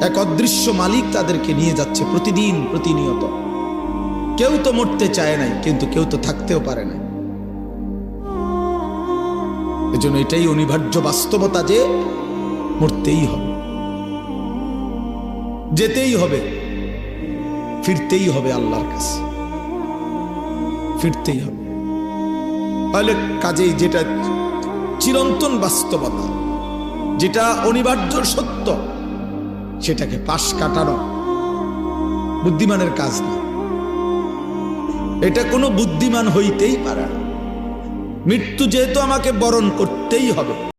এক অদৃশ্য মালিক তাদেরকে নিয়ে যাচ্ছে প্রতিদিন প্রতিনিয়ত। কেউ তো মরতে চায় নাই, কিন্তু কেউ তো থাকতেও পারে না। এজন্য এটাই অনিবার্য বাস্তবতা যে মরতেই হবে, যেতেই হবে, ফিরতেই হবে আল্লাহর কাছে, ফিরতেই হবে। তাহলে কাজেই যেটা চিরন্তন বাস্তবতা, যেটা অনিবার্য সত্য, সেটাকে পাশ কাটানো বুদ্ধিমানের কাজ না। এটা কোনো বুদ্ধিমান হইতেই পারে না। মৃত্যু যেহেতু আমাকে বরণ করতেই হবে।